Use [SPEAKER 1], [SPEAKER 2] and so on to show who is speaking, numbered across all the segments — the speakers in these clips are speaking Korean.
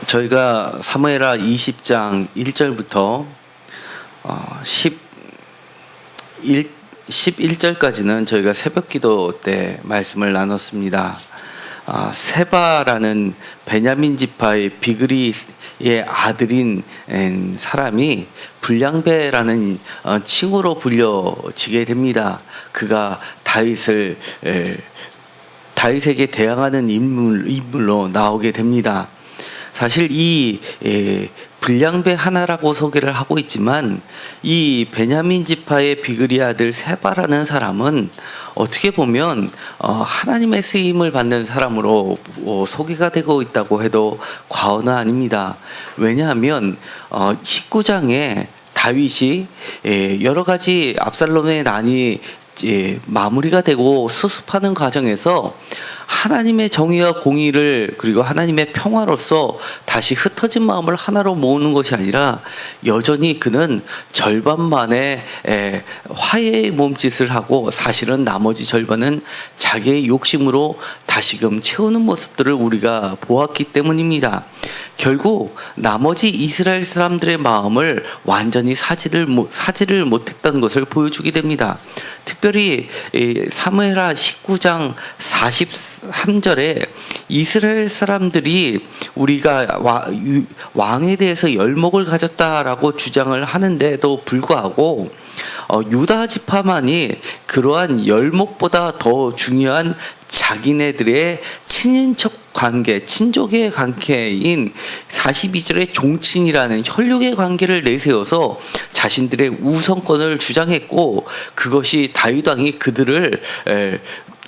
[SPEAKER 1] 저희가 사무엘하 20장 1절부터 11절까지는 저희가 새벽기도 때 말씀을 나눴습니다. 세바라는 베냐민 지파의 비그리의 아들인 사람이 불량배라는 칭호로 불려지게 됩니다. 그가 다윗에게 대항하는 인물로 나오게 됩니다. 사실 이 불량배 하나라고 소개를 하고 있지만 이 베냐민 지파의 비그리 아들 세바라는 사람은 어떻게 보면 하나님의 쓰임을 받는 사람으로 소개가 되고 있다고 해도 과언은 아닙니다. 왜냐하면 19장에 다윗이 여러 가지 압살롬의 난이 마무리가 되고 수습하는 과정에서 하나님의 정의와 공의를 그리고 하나님의 평화로서 다시 흩어진 마음을 하나로 모으는 것이 아니라 여전히 그는 절반만의 화해의 몸짓을 하고 사실은 나머지 절반은 자기의 욕심으로 다시금 채우는 모습들을 우리가 보았기 때문입니다. 결국 나머지 이스라엘 사람들의 마음을 완전히 사지를 못했다는 것을 보여주게 됩니다. 특별히 사무엘하 19장 43절에 이스라엘 사람들이 우리가 왕에 대해서 열목을 가졌다라고 주장을 하는데도 불구하고 유다 지파만이 그러한 열목보다 더 중요한 자기네들의 친인척 관계, 친족의 관계인 42절의 종친이라는 혈육의 관계를 내세워서 자신들의 우선권을 주장했고, 그것이 다윗 왕이 그들을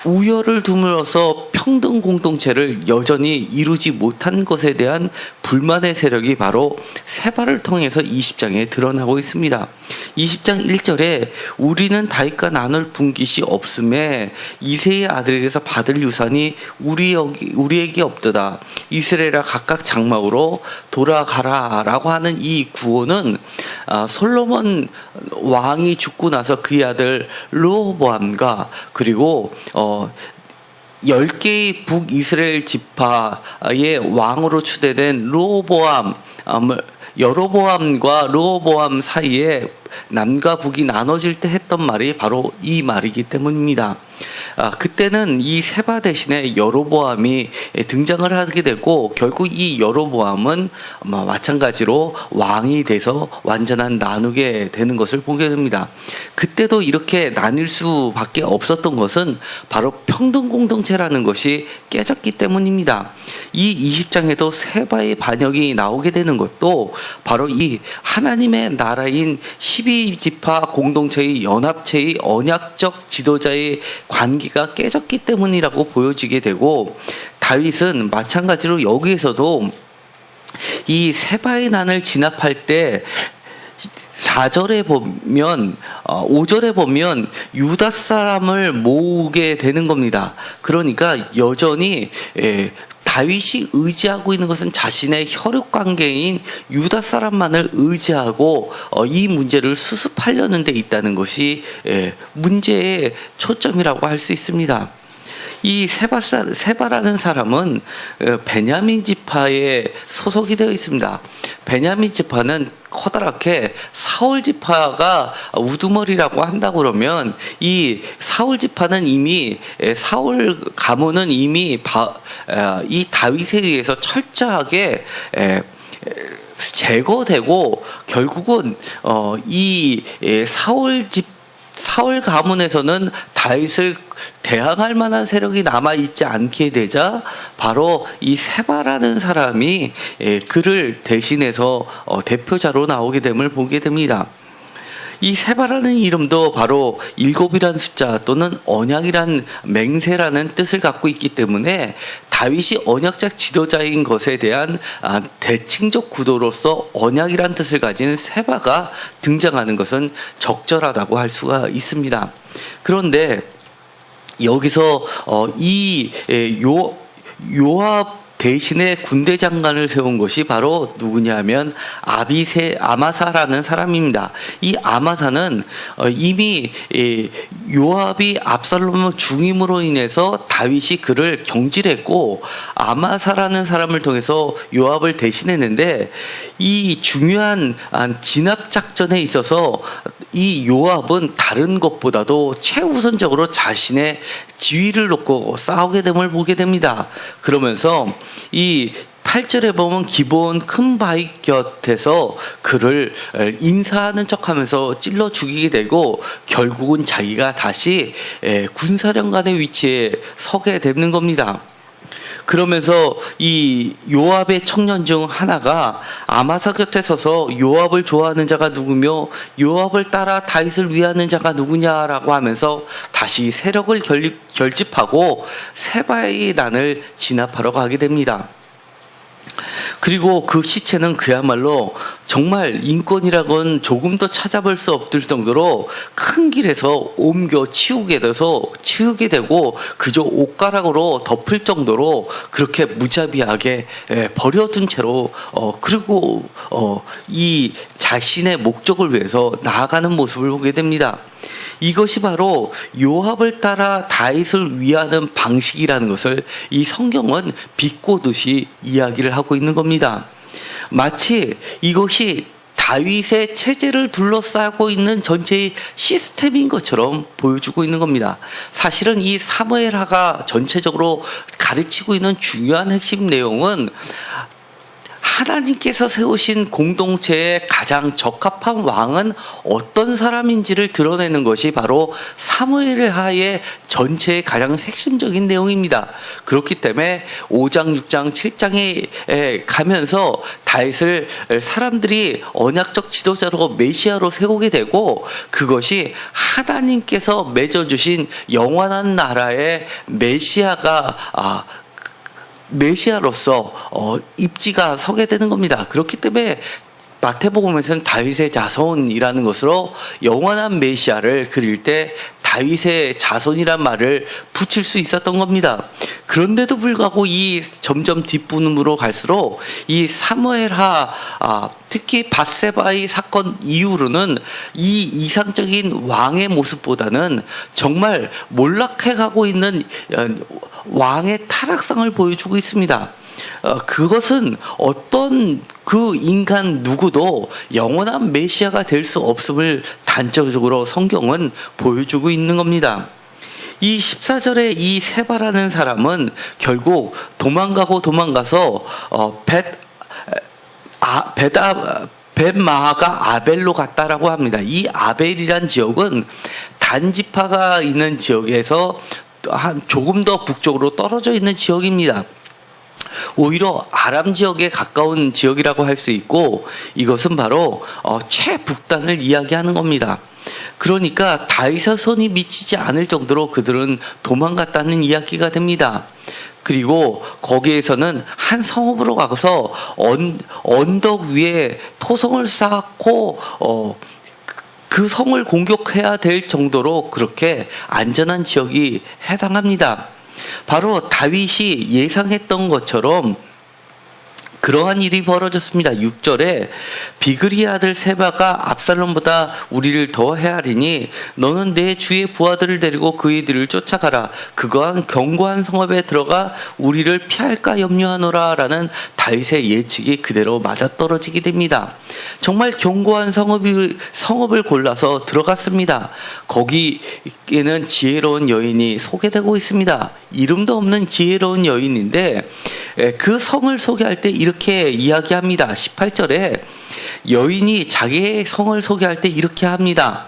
[SPEAKER 1] 우열을 두므로써 평등 공동체를 여전히 이루지 못한 것에 대한 불만의 세력이 바로 세바를 통해서 20장에 드러나고 있습니다. 20장 1절에 우리는 다윗과 나눌 분깃이 없음에 이새의 아들에게서 받을 유산이 우리에게 없도다. 이스라엘아 각각 장막으로 돌아가라 라고 하는 이 구호는 솔로몬 왕이 죽고 나서 그의 아들 르호보암과 그리고 10개의 북이스라엘 지파의 왕으로 추대된 여로보암과 르호보암 사이에 남과 북이 나눠질 때 했던 말이 바로 이 말이기 때문입니다. 그때는 이 세바 대신에 여로보암이 등장을 하게 되고, 결국 이 여로보암은 마찬가지로 왕이 돼서 완전한 나누게 되는 것을 보게 됩니다. 그때도 이렇게 나뉠 수밖에 없었던 것은 바로 평등 공동체라는 것이 깨졌기 때문입니다. 이 20장에도 세바의 반역이 나오게 되는 것도 바로 이 하나님의 나라인 12지파 공동체의 연합체의 언약적 지도자의 관계가 깨졌기 때문이라고 보여지게 되고, 다윗은 마찬가지로 여기에서도 이 세바의 난을 진압할 때 4절에 보면 5절에 보면 유다 사람을 모으게 되는 겁니다. 그러니까 여전히 다윗이 의지하고 있는 것은 자신의 혈육 관계인 유다 사람만을 의지하고 이 문제를 수습하려는 데 있다는 것이 문제의 초점이라고 할 수 있습니다. 이 세바라는 사람은 베냐민 지파에 소속이 되어 있습니다. 베냐민 지파는 커다랗게 사울 지파가 우두머리라고 한다고 그러면, 이 사울 지파는 이미 사울 가문은 이미 이 다윗에 의해서 철저하게 제거되고, 결국은 이 사울 가문에서는 다윗을 대항할 만한 세력이 남아있지 않게 되자 바로 이 세바라는 사람이 그를 대신해서 대표자로 나오게 됨을 보게 됩니다. 이 세바라는 이름도 바로 7이라는 숫자 또는 언약이란 맹세라는 뜻을 갖고 있기 때문에 다윗이 언약적 지도자인 것에 대한 대칭적 구도로서 언약이란 뜻을 가진 세바가 등장하는 것은 적절하다고 할 수가 있습니다. 그런데 여기서 이 요압 대신에 군대 장관을 세운 것이 바로 누구냐면 아마사라는 사람입니다. 이 아마사는 이미 요압이 압살롬을 죽임으로 인해서 다윗이 그를 경질했고, 아마사라는 사람을 통해서 요압을 대신했는데, 이 중요한 진압 작전에 있어서 이 요압은 다른 것보다도 최우선적으로 자신의 지위를 놓고 싸우게 됨을 보게 됩니다. 그러면서 이 8절에 보면 기브온 큰 바위 곁에서 그를 인사하는 척하면서 찔러 죽이게 되고, 결국은 자기가 다시 군사령관의 위치에 서게 되는 겁니다. 그러면서 이 요압의 청년 중 하나가 아마사 곁에 서서 요압을 좋아하는 자가 누구며 요압을 따라 다윗을 위하는 자가 누구냐라고 하면서 다시 세력을 결집하고 세바의 난을 진압하러 가게 됩니다. 그리고 그 시체는 그야말로 정말 인권이라고는 조금 더 찾아볼 수 없을 정도로 큰 길에서 옮겨 치우게 되고 그저 옷가락으로 덮을 정도로 그렇게 무자비하게 버려둔 채로 그리고 이 자신의 목적을 위해서 나아가는 모습을 보게 됩니다. 이것이 바로 요압을 따라 다윗을 위하는 방식이라는 것을 이 성경은 비꼬듯이 이야기를 하고 있는 겁니다. 마치 이것이 다윗의 체제를 둘러싸고 있는 전체의 시스템인 것처럼 보여주고 있는 겁니다. 사실은 이 사무엘하가 전체적으로 가르치고 있는 중요한 핵심 내용은 하나님께서 세우신 공동체에 가장 적합한 왕은 어떤 사람인지를 드러내는 것이 바로 사무엘하의 전체의 가장 핵심적인 내용입니다. 그렇기 때문에 5장, 6장, 7장에 가면서 다윗을 사람들이 언약적 지도자로 메시아로 세우게 되고, 그것이 하나님께서 맺어주신 영원한 나라의 메시아로서 입지가 서게 되는 겁니다. 그렇기 때문에 마태복음에서는 다윗의 자손이라는 것으로 영원한 메시아를 그릴 때 다윗의 자손이란 말을 붙일 수 있었던 겁니다. 그런데도 불구하고 이 점점 뒷부분으로 갈수록 이 사무엘하, 특히 밧세바의 사건 이후로는 이 이상적인 왕의 모습보다는 정말 몰락해가고 있는 왕의 타락상을 보여주고 있습니다. 그것은 어떤 그 인간 누구도 영원한 메시아가 될 수 없음을 단적으로 성경은 보여주고 있는 겁니다. 이 14절에 이 세바라는 사람은 결국 도망가서 벳마아가 아벨로 갔다라고 합니다. 이 아벨이란 지역은 단지파가 있는 지역에서 조금 더 북쪽으로 떨어져 있는 지역입니다. 오히려 아람 지역에 가까운 지역이라고 할 수 있고, 이것은 바로 최북단을 이야기하는 겁니다. 그러니까 다윗의 손이 미치지 않을 정도로 그들은 도망갔다는 이야기가 됩니다. 그리고 거기에서는 한 성읍으로 가서 언덕 위에 토성을 쌓고 그 성을 공격해야 될 정도로 그렇게 안전한 지역이 해당합니다. 바로 다윗이 예상했던 것처럼 그러한 일이 벌어졌습니다. 6절에 비그리의 아들 세바가 압살롬보다 우리를 더 헤아리니 너는 내 주의 부하들을 데리고 그이들을 쫓아가라. 그거한 견고한 성읍에 들어가 우리를 피할까 염려하노라 라는 다윗의 예측이 그대로 맞아떨어지게 됩니다. 정말 견고한 성읍을 골라서 들어갔습니다. 거기에는 지혜로운 여인이 소개되고 있습니다. 이름도 없는 지혜로운 여인인데 그 성을 소개할 때 이렇게 이야기합니다. 18절에 여인이 자기의 성을 소개할 때 이렇게 합니다.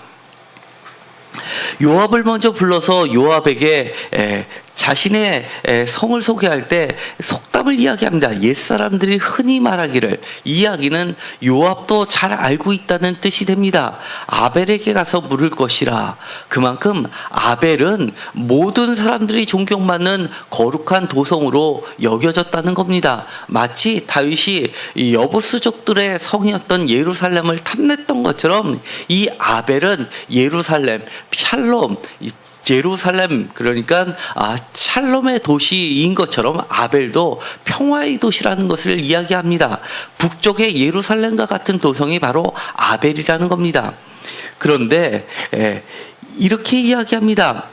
[SPEAKER 1] 요압을 먼저 불러서 요압에게 자신의 성을 소개할 때 속담을 이야기합니다. 옛사람들이 흔히 말하기를, 이 이야기는 요압도 잘 알고 있다는 뜻이 됩니다. 아벨에게 가서 물을 것이라. 그만큼 아벨은 모든 사람들이 존경받는 거룩한 도성으로 여겨졌다는 겁니다. 마치 다윗이 여부수족들의 성이었던 예루살렘을 탐냈던 것처럼 이 아벨은 예루살렘, 샬롬, 예루살렘, 그러니까 샬롬의 도시인 것처럼 아벨도 평화의 도시라는 것을 이야기합니다. 북쪽의 예루살렘과 같은 도성이 바로 아벨이라는 겁니다. 그런데 이렇게 이야기합니다.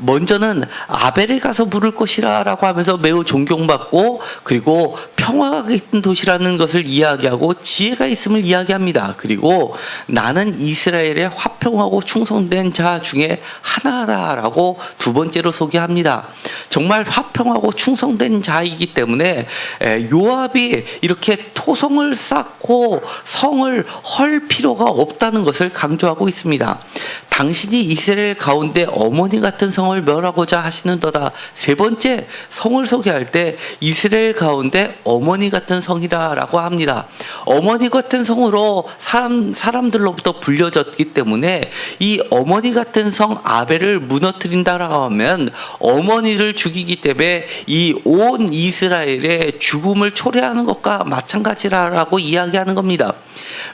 [SPEAKER 1] 먼저는 아벨에 가서 물을 것이라 라고 하면서 매우 존경받고, 그리고 평화가 있는 도시라는 것을 이야기하고 지혜가 있음을 이야기합니다. 그리고 나는 이스라엘의 화평하고 충성된 자 중에 하나다라고 두 번째로 소개합니다. 정말 화평하고 충성된 자이기 때문에 요압이 이렇게 토성을 쌓고 성을 헐 필요가 없다는 것을 강조하고 있습니다. 당신이 이스라엘 가운데 어머니 같은 성을 멸하고자 하시는도다. 세 번째 성을 소개할 때 이스라엘 가운데 어머니 같은 성이라고 합니다. 어머니 같은 성으로 사람들로부터 불려졌기 때문에 이 어머니 같은 성 아벨을 무너뜨린다라고 하면 어머니를 죽이기 때문에 이 온 이스라엘의 죽음을 초래하는 것과 마찬가지라고 이야기하는 겁니다.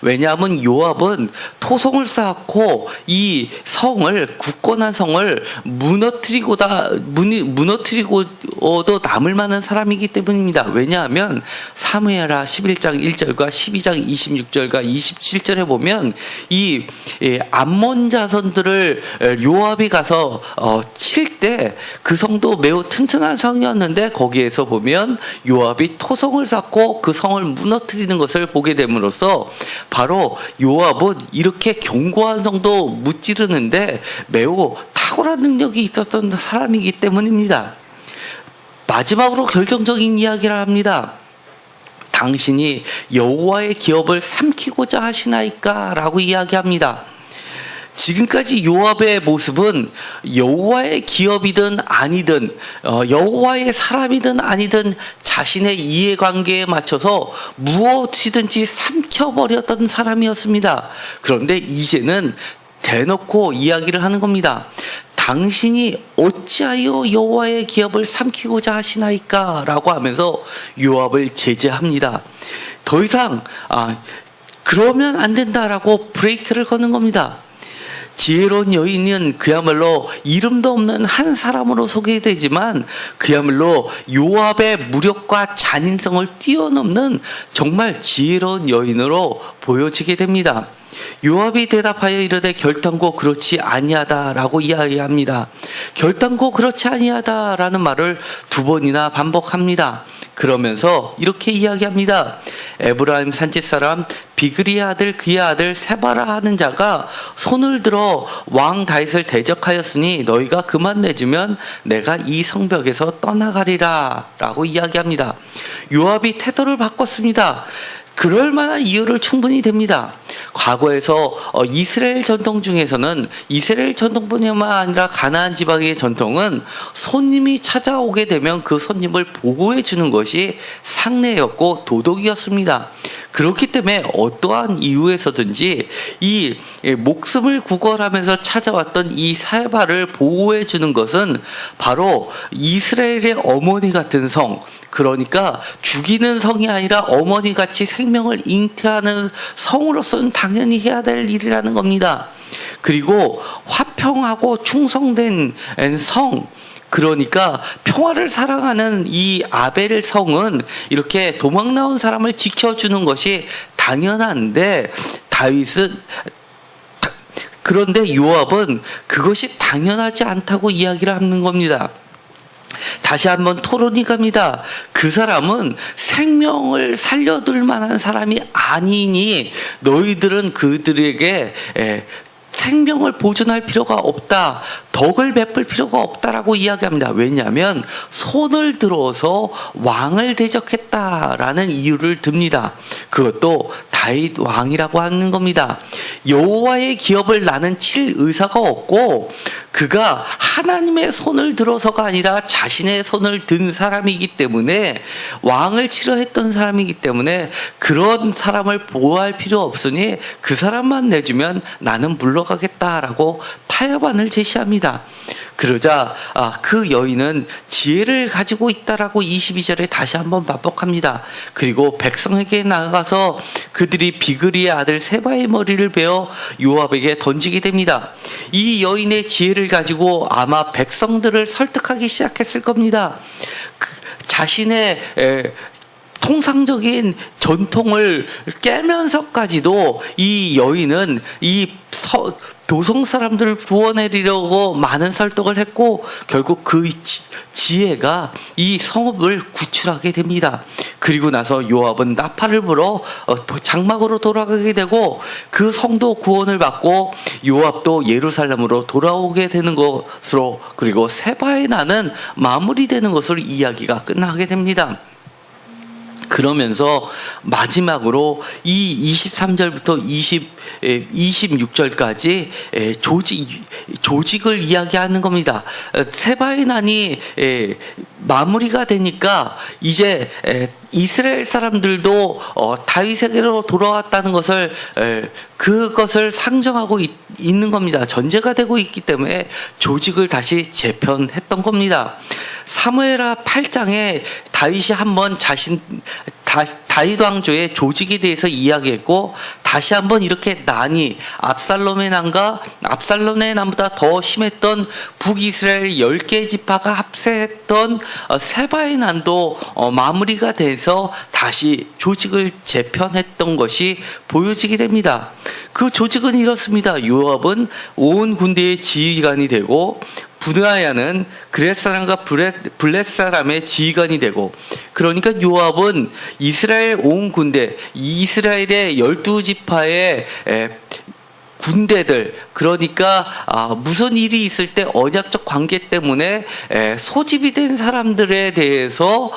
[SPEAKER 1] 왜냐하면 요압은 토성을 쌓고 이 성을, 굳건한 성을 무너뜨리고도 남을 만한 사람이기 때문입니다. 왜냐하면 사무엘하 11장 1절과 12장 26절과 27절에 보면 이 암몬 자손들을 요압이 가서 칠 때 그 성도 매우 튼튼한 성이었는데, 거기에서 보면 요압이 토성을 쌓고 그 성을 무너뜨리는 것을 보게 됨으로써 바로 요압은 이렇게 견고한 성도 무찌르는데 매우 탁월한 능력이 있었던 사람이기 때문입니다. 마지막으로 결정적인 이야기를 합니다. 당신이 여호와의 기업을 삼키고자 하시나이까? 라고 이야기합니다. 지금까지 요압의 모습은 여호와의 기업이든 아니든 여호와의 사람이든 아니든 자신의 이해관계에 맞춰서 무엇이든지 삼켜버렸던 사람이었습니다. 그런데 이제는 대놓고 이야기를 하는 겁니다. 당신이 어찌하여 여호와의 기업을 삼키고자 하시나이까? 라고 하면서 요압을 제재합니다. 더 이상 그러면 안 된다라고 브레이크를 거는 겁니다. 지혜로운 여인은 그야말로 이름도 없는 한 사람으로 소개되지만 그야말로 요압의 무력과 잔인성을 뛰어넘는 정말 지혜로운 여인으로 보여지게 됩니다. 요압이 대답하여 이르되 결단코 그렇지 아니하다라고 이야기합니다. 결단코 그렇지 아니하다라는 말을 두 번이나 반복합니다. 그러면서 이렇게 이야기합니다. 에브라임 산지 사람 비그리의 아들 그의 아들 세바라 하는 자가 손을 들어 왕 다윗을 대적하였으니 너희가 그만 내주면 내가 이 성벽에서 떠나가리라 라고 이야기합니다. 요압이 태도를 바꿨습니다. 그럴 만한 이유를 충분히 됩니다. 과거에서 이스라엘 전통 중에서는 이스라엘 전통뿐만 아니라 가나안 지방의 전통은 손님이 찾아오게 되면 그 손님을 보호해 주는 것이 상례였고 도덕이었습니다. 그렇기 때문에 어떠한 이유에서든지 이 목숨을 구걸하면서 찾아왔던 이 세바를 보호해 주는 것은 바로 이스라엘의 어머니 같은 성, 그러니까 죽이는 성이 아니라 어머니같이 생명을 잉태하는 성으로서는 당연히 해야 될 일이라는 겁니다. 그리고 화평하고 충성된 성, 그러니까 평화를 사랑하는 이 아벨 성은 이렇게 도망 나온 사람을 지켜주는 것이 당연한데 그런데 요압은 그것이 당연하지 않다고 이야기를 하는 겁니다. 다시 한번 토론이 갑니다. 그 사람은 생명을 살려둘 만한 사람이 아니니 너희들은 그들에게 생명을 보존할 필요가 없다, 덕을 베풀 필요가 없다라고 이야기합니다. 왜냐하면 손을 들어서 왕을 대적했다라는 이유를 듭니다. 그것도 다윗 왕이라고 하는 겁니다. 여호와의 기업을 나는 칠 의사가 없고 그가 하나님의 손을 들어서가 아니라 자신의 손을 든 사람이기 때문에 왕을 치려 했던 사람이기 때문에 그런 사람을 보호할 필요 없으니 그 사람만 내주면 나는 물러가겠다라고 타협안을 제시합니다. 그러자 그 여인은 지혜를 가지고 있다라고 22절에 다시 한번 반복합니다. 그리고 백성에게 나가서 그들이 비그리의 아들 세바의 머리를 베어 요압에게 던지게 됩니다. 이 여인의 지혜를 가지고 아마 백성들을 설득하기 시작했을 겁니다. 자신의 통상적인 전통을 깨면서까지도 이 여인은 이 도성 사람들을 구원해내려고 많은 설득을 했고 결국 그 지혜가 이 성읍을 구출하게 됩니다. 그리고 나서 요압은 나팔을 불어 장막으로 돌아가게 되고 그 성도 구원을 받고 요압도 예루살렘으로 돌아오게 되는 것으로, 그리고 세바의 난은 마무리되는 것으로 이야기가 끝나게 됩니다. 그러면서 마지막으로 이 23절부터 26절까지 조직을 이야기하는 겁니다. 세바의 난이 마무리가 되니까 이제 이스라엘 사람들도 다윗에게로 돌아왔다는 것을 그것을 상정하고 있는 겁니다. 전제가 되고 있기 때문에 조직을 다시 재편했던 겁니다. 사무엘하 8장에 다윗이 한번 다윗 왕조의 조직에 대해서 이야기했고, 다시 한번 이렇게 난이 압살롬의 난과 압살롬의 난보다 더 심했던 북이스라엘 10개 지파가 합세했던 세바의 난도 마무리가 돼서 다시 조직을 재편했던 것이 보여지게 됩니다. 그 조직은 이렇습니다. 요압은 온 군대의 지휘관이 되고, 부드아야는 그렛 사람과 블렛 사람의 지휘관이 되고, 그러니까 요압은 이스라엘 온 군대, 이스라엘의 12지파의 군대들, 그러니까 무슨 일이 있을 때 언약적 관계 때문에 소집이 된 사람들에 대해서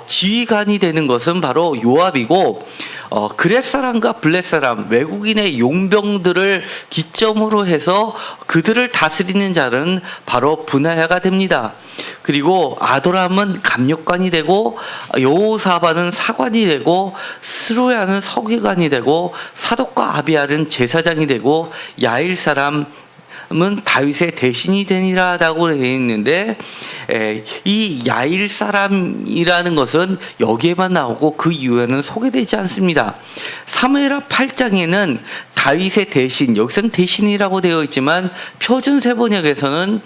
[SPEAKER 1] 지휘관이 되는 것은 바로 요압이고, 그렛 사람과 블렛 사람, 외국인의 용병들을 기점으로 해서 그들을 다스리는 자는 바로 분하야가 됩니다. 그리고 아도람은 감력관이 되고, 여호사밧은 사관이 되고, 스루야는 서기관이 되고, 사독과 아비알은 제사장이 되고, 야일 사람은 다윗의 대신이 되니라라고 되어 있는데, 이 야일 사람이라는 것은 여기에만 나오고 그 이후에는 소개되지 않습니다. 사무엘하 8장에는 다윗의 대신, 여기서는 대신이라고 되어 있지만 표준 세번역에서는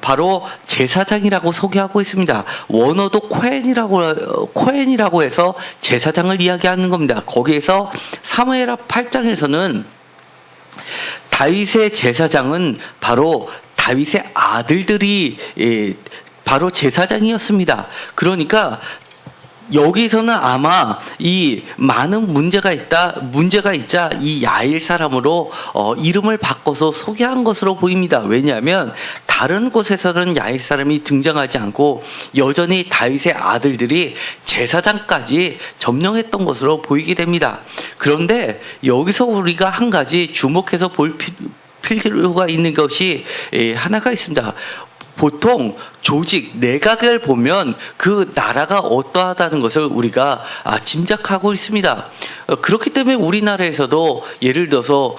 [SPEAKER 1] 바로 제사장이라고 소개하고 있습니다. 원어도 코헨이라고 해서 제사장을 이야기하는 겁니다. 거기에서 사무엘하 8장에서는 다윗의 제사장은 바로 다윗의 아들들이 바로 제사장이었습니다. 그러니까 여기서는 아마 이 많은 문제가 있자 이 야일 사람으로 이름을 바꿔서 소개한 것으로 보입니다. 왜냐하면 다른 곳에서는 야일 사람이 등장하지 않고 여전히 다윗의 아들들이 제사장까지 점령했던 것으로 보이게 됩니다. 그런데 여기서 우리가 한 가지 주목해서 볼 필요가 있는 것이 하나가 있습니다. 보통 조직, 내각을 보면 그 나라가 어떠하다는 것을 우리가 짐작하고 있습니다. 그렇기 때문에 우리나라에서도 예를 들어서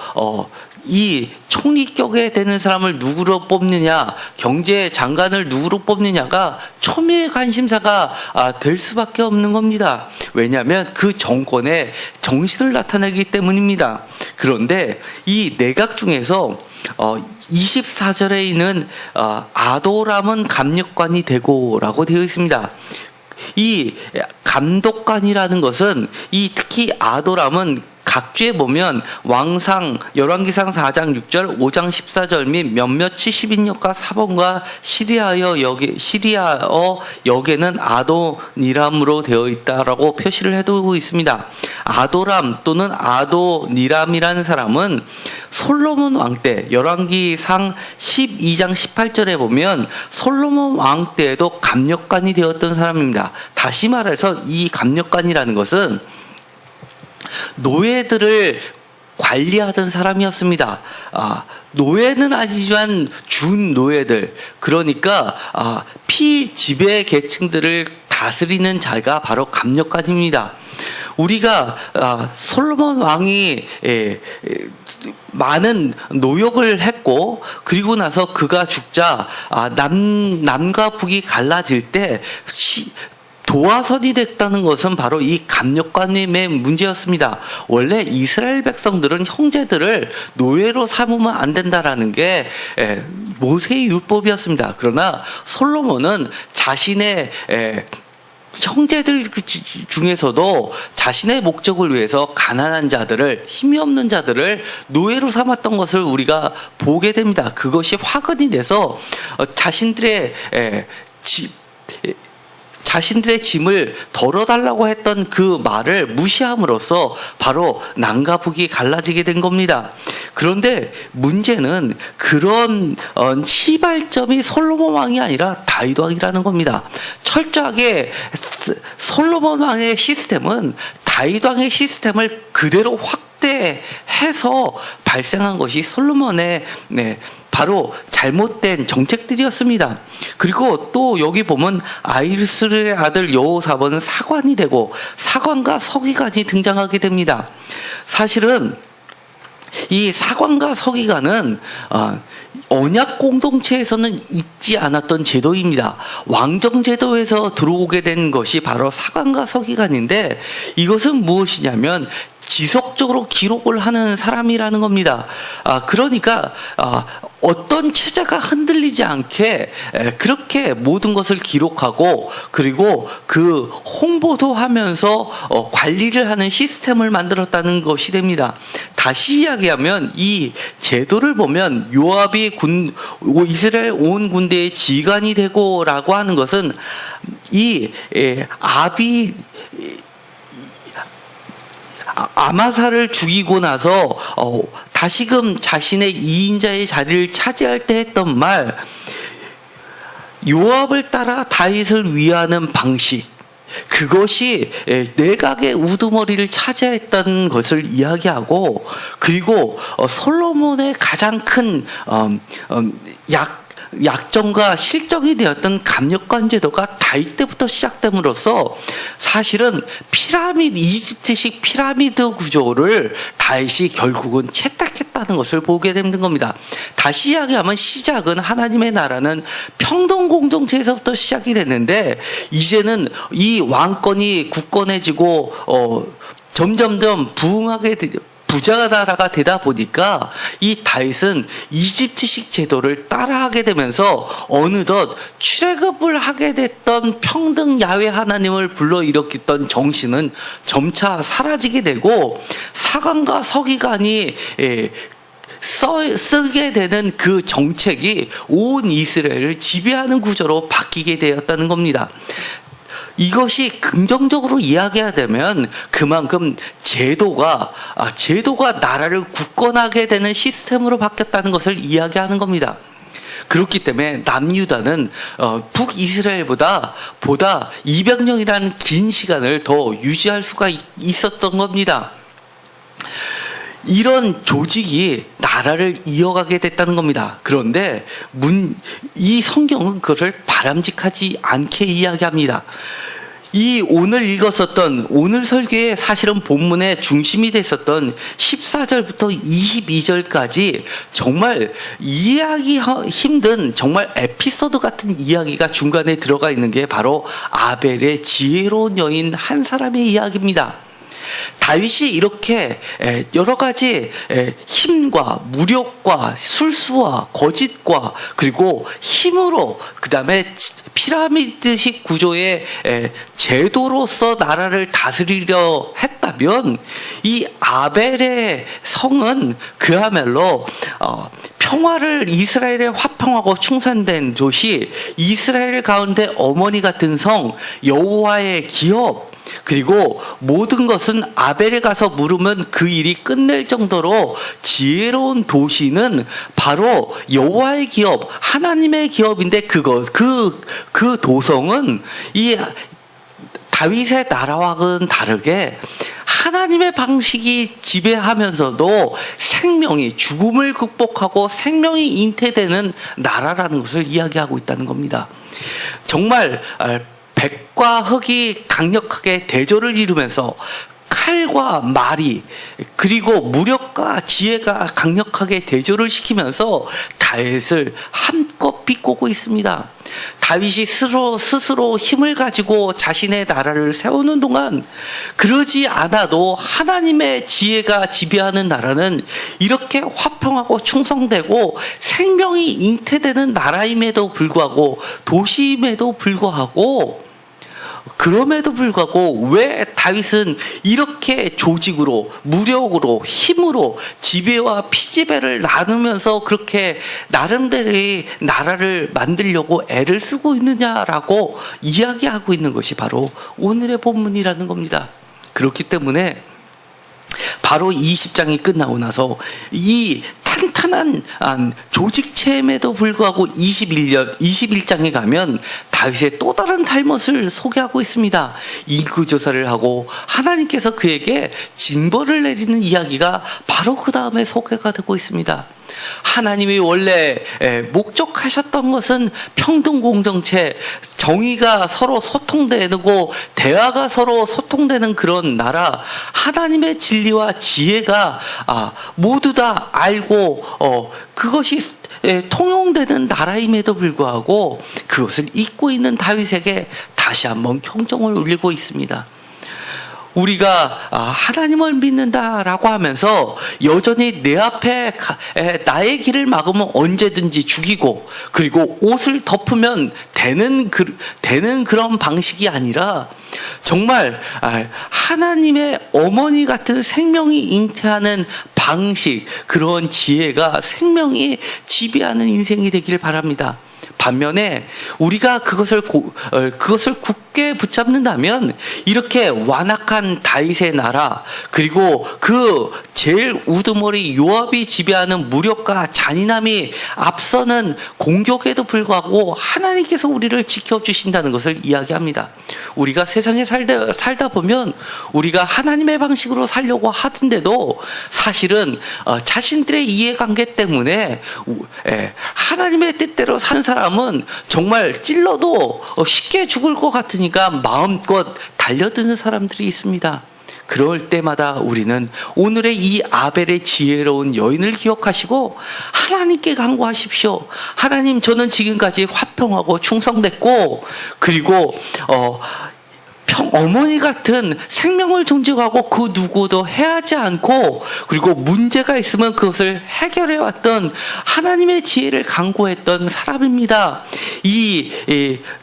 [SPEAKER 1] 이 총리격에 되는 사람을 누구로 뽑느냐, 경제장관을 누구로 뽑느냐가 초미의 관심사가 될 수밖에 없는 겁니다. 왜냐하면 그 정권의 정신을 나타내기 때문입니다. 그런데 이 내각 중에서 24절에 있는 아도람은 감력관이 되고라고 되어 있습니다. 이 감독관이라는 것은 특히 아도람은 각주에 보면 왕상, 열왕기상 4장 6절, 5장 14절 및 몇몇 70인역과 사본과 시리아어 역에는 아도니람으로 되어 있다라고 표시를 해두고 있습니다. 아도람 또는 아도니람이라는 사람은 솔로몬 왕 때, 열왕기상 12장 18절에 보면 솔로몬 왕 때에도 감력관이 되었던 사람입니다. 다시 말해서 이 감력관이라는 것은 노예들을 관리하던 사람이었습니다. 노예는 아니지만 준 노예들, 그러니까 피지배 계층들을 다스리는 자가 바로 감력관입니다. 우리가 솔로몬 왕이 많은 노역을 했고, 그리고 나서 그가 죽자 남과 북이 갈라질 때 도화선이 됐다는 것은 바로 이 감력관님의 문제였습니다. 원래 이스라엘 백성들은 형제들을 노예로 삼으면 안 된다라는 게 모세의 율법이었습니다. 그러나 솔로몬은 자신의 형제들 중에서도 자신의 목적을 위해서 가난한 자들을, 힘이 없는 자들을 노예로 삼았던 것을 우리가 보게 됩니다. 그것이 화근이 돼서 자신들의 짐을 덜어달라고 했던 그 말을 무시함으로써 바로 남과 북이 갈라지게 된 겁니다. 그런데 문제는 그런 시발점이 솔로몬 왕이 아니라 다윗 왕이라는 겁니다. 철저하게 솔로몬 왕의 시스템은 다윗 왕의 시스템을 그대로 확대해서 발생한 것이 솔로몬의 바로 잘못된 정책들이었습니다. 그리고 또 여기 보면 아히수르의 아들 여호사밧은 사관이 되고 사관과 서기관이 등장하게 됩니다. 사실은 이 사관과 서기관은 언약 공동체에서는 있지 않았던 제도입니다. 왕정 제도에서 들어오게 된 것이 바로 사관과 서기관인데, 이것은 무엇이냐면 지속적으로 기록을 하는 사람이라는 겁니다. 그러니까 어떤 체제가 흔들리지 않게 그렇게 모든 것을 기록하고, 그리고 그 홍보도 하면서 관리를 하는 시스템을 만들었다는 것이 됩니다. 다시 이야기하면 이 제도를 보면 요압이 이스라엘 온 군대의 지휘관이 되고라고 하는 것은 이 아마사를 죽이고 나서 다시금 자신의 2인자의 자리를 차지할 때 했던 말, 요압을 따라 다윗을 위하는 방식, 그것이 내각의 우두머리를 차지했던 것을 이야기하고, 그리고 솔로몬의 가장 큰 약점과 실정이 되었던 감력관 제도가 다윗 때부터 시작됨으로써 사실은 이집트식 피라미드 구조를 다윗이 결국은 채택했다는 것을 보게 되는 겁니다. 다시 이야기하면 시작은 하나님의 나라는 평등 공동체에서부터 시작이 됐는데, 이제는 이 왕권이 굳건해지고 점점점 부자 나라가 되다 보니까 이 다윗은 이집트식 제도를 따라하게 되면서 어느덧 출애굽을 하게 됐던 평등 야훼 하나님을 불러일으켰던 정신은 점차 사라지게 되고, 사관과 서기관이 쓰게 되는 그 정책이 온 이스라엘을 지배하는 구조로 바뀌게 되었다는 겁니다. 이것이 긍정적으로 이야기하되면 그만큼 제도가 나라를 굳건하게 되는 시스템으로 바뀌었다는 것을 이야기하는 겁니다. 그렇기 때문에 남유다는 북이스라엘보다 200년이라는 긴 시간을 더 유지할 수가 있었던 겁니다. 이런 조직이 나라를 이어가게 됐다는 겁니다. 그런데 이 성경은 그것을 바람직하지 않게 이야기합니다. 이 오늘 읽었었던 오늘 설교의 사실은 본문의 중심이 됐었던 14절부터 22절까지 정말 이해하기 힘든 정말 에피소드 같은 이야기가 중간에 들어가 있는 게 바로 아벨의 지혜로운 여인 한 사람의 이야기입니다. 다윗이 이렇게 여러 가지 힘과 무력과 술수와 거짓과 그리고 힘으로, 그 다음에 피라미드식 구조의 제도로서 나라를 다스리려 했다면, 이 아벨의 성은 그야말로 평화를, 이스라엘의 화평하고 충산된 도시, 이스라엘 가운데 어머니 같은 성, 여호와의 기업, 그리고 모든 것은 아벨에 가서 물으면 그 일이 끝낼 정도로 지혜로운 도시는 바로 여호와의 기업, 하나님의 기업인데, 그 도성은 이 다윗의 나라와는 다르게 하나님의 방식이 지배하면서도 죽음을 극복하고 생명이 잉태되는 나라라는 것을 이야기하고 있다는 겁니다. 정말 백과 흑이 강력하게 대조를 이루면서 칼과 말이 그리고 무력과 지혜가 강력하게 대조를 시키면서 다윗을 한껏 비꼬고 있습니다. 다윗이 스스로 힘을 가지고 자신의 나라를 세우는 동안 그러지 않아도 하나님의 지혜가 지배하는 나라는 이렇게 화평하고 충성되고 생명이 잉태되는 나라임에도 불구하고 도시임에도 불구하고 그럼에도 불구하고 왜 다윗은 이렇게 조직으로 무력으로 힘으로 지배와 피지배를 나누면서 그렇게 나름대로 나라를 만들려고 애를 쓰고 있느냐라고 이야기하고 있는 것이 바로 오늘의 본문이라는 겁니다. 그렇기 때문에 바로 20장이 끝나고 나서 이 탄탄한 조직체임에도 불구하고 21장에 가면 다윗의 또 다른 잘못을 소개하고 있습니다. 인구조사를 하고 하나님께서 그에게 징벌을 내리는 이야기가 바로 그 다음에 소개가 되고 있습니다. 하나님이 원래 목적하셨던 것은 평등 공정체, 정의가 서로 소통되고 대화가 서로 소통되는 그런 나라, 하나님의 진리와 지혜가 모두 다 알고 그것이 통용되는 나라임에도 불구하고 그것을 잊고 있는 다윗에게 다시 한번 경종을 울리고 있습니다. 우리가 하나님을 믿는다라고 하면서 여전히 내 앞에 나의 길을 막으면 언제든지 죽이고 그리고 옷을 덮으면 되는 그런 방식이 아니라 정말 하나님의 어머니 같은 생명이 잉태하는 방식, 그런 지혜가 생명이 지배하는 인생이 되기를 바랍니다. 반면에 우리가 그것을 굳게 붙잡는다면 이렇게 완악한 다윗의 나라, 그리고 그 제일 우두머리 요압이 지배하는 무력과 잔인함이 앞서는 공격에도 불구하고 하나님께서 우리를 지켜주신다는 것을 이야기합니다. 우리가 세상에 살다 보면 우리가 하나님의 방식으로 살려고 하던데도 사실은 자신들의 이해관계 때문에 하나님의 뜻대로 산 사람은 정말 찔러도 쉽게 죽을 것 같으니까 마음껏 달려드는 사람들이 있습니다. 그럴 때마다 우리는 오늘의 이 아벨의 지혜로운 여인을 기억하시고 하나님께 간구하십시오. 하나님, 저는 지금까지 화평하고 충성됐고 그리고 어머니 같은 생명을 존중하고 그 누구도 해하지 않고 그리고 문제가 있으면 그것을 해결해 왔던 하나님의 지혜를 간구했던 사람입니다.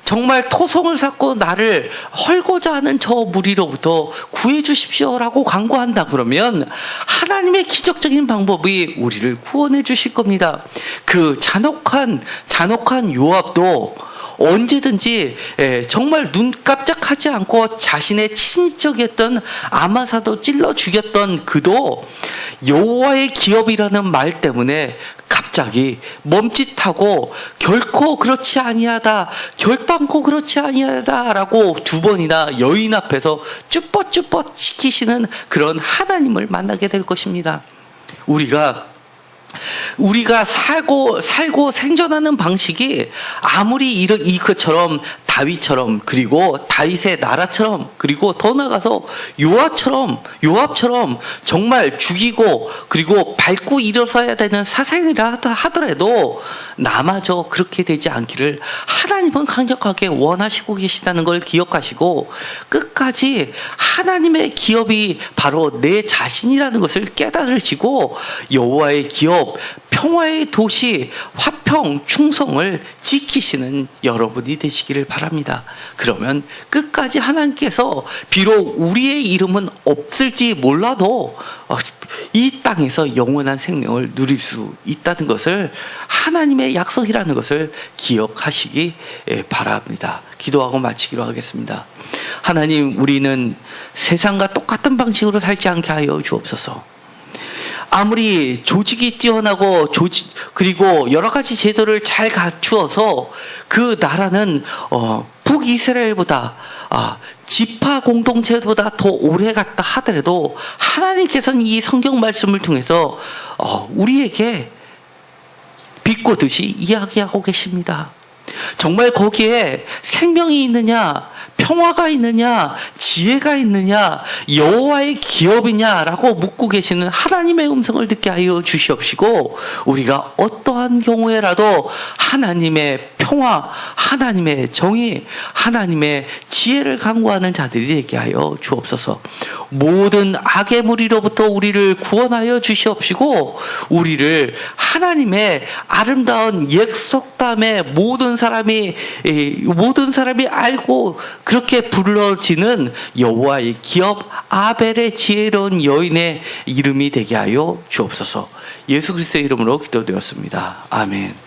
[SPEAKER 1] 정말 토성을 쌓고 나를 헐고자 하는 저 무리로부터 구해 주십시오라고 간구한다 그러면 하나님의 기적적인 방법이 우리를 구원해 주실 겁니다. 그 잔혹한 요압도 언제든지 정말 눈 깜짝하지 않고 자신의 친척이었던 아마사도 찔러 죽였던 그도 여호와의 기업이라는 말 때문에 갑자기 멈칫하고 결코 그렇지 아니하다라고 두 번이나 여인 앞에서 쭈뼛쭈뼛 지키시는 그런 하나님을 만나게 될 것입니다. 우리가 살고 생존하는 방식이 아무리 이것처럼 다윗처럼 그리고 다윗의 나라처럼 그리고 더 나아가서 요압처럼 정말 죽이고 그리고 밟고 일어서야 되는 사상이라 하더라도 나마저 그렇게 되지 않기를 하나님은 강력하게 원하시고 계시다는 걸 기억하시고 끝까지 하나님의 기업이 바로 내 자신이라는 것을 깨달으시고 여호와의 기업, 평화의 도시, 화평, 충성을 지키시는 여러분이 되시기를 바랍니다. 그러면 끝까지 하나님께서 비록 우리의 이름은 없을지 몰라도 이 땅에서 영원한 생명을 누릴 수 있다는 것을 하나님의 약속이라는 것을 기억하시기 바랍니다. 기도하고 마치기로 하겠습니다. 하나님, 우리는 세상과 똑같은 방식으로 살지 않게 하여 주옵소서. 아무리 조직이 뛰어나고 그리고 여러 가지 제도를 잘 갖추어서 그 나라는 북이스라엘보다 지파 공동체보다 더 오래 갔다 하더라도 하나님께서는 이 성경 말씀을 통해서 우리에게 비꼬듯이 이야기하고 계십니다. 정말 거기에 생명이 있느냐, 평화가 있느냐, 지혜가 있느냐, 여호와의 기업이냐라고 묻고 계시는 하나님의 음성을 듣게 하여 주시옵시고, 우리가 어떠한 경우에라도 하나님의 평화, 하나님의 정의, 하나님의 지혜를 간구하는 자들이 되게 하여 주옵소서. 모든 악의 무리로부터 우리를 구원하여 주시옵시고, 우리를 하나님의 아름다운 약속담에 모든 사람이 알고 그렇게 불러지는 여호와의 기업 아벨의 지혜로운 여인의 이름이 되게 하여 주옵소서. 예수 그리스도의 이름으로 기도드렸습니다. 아멘.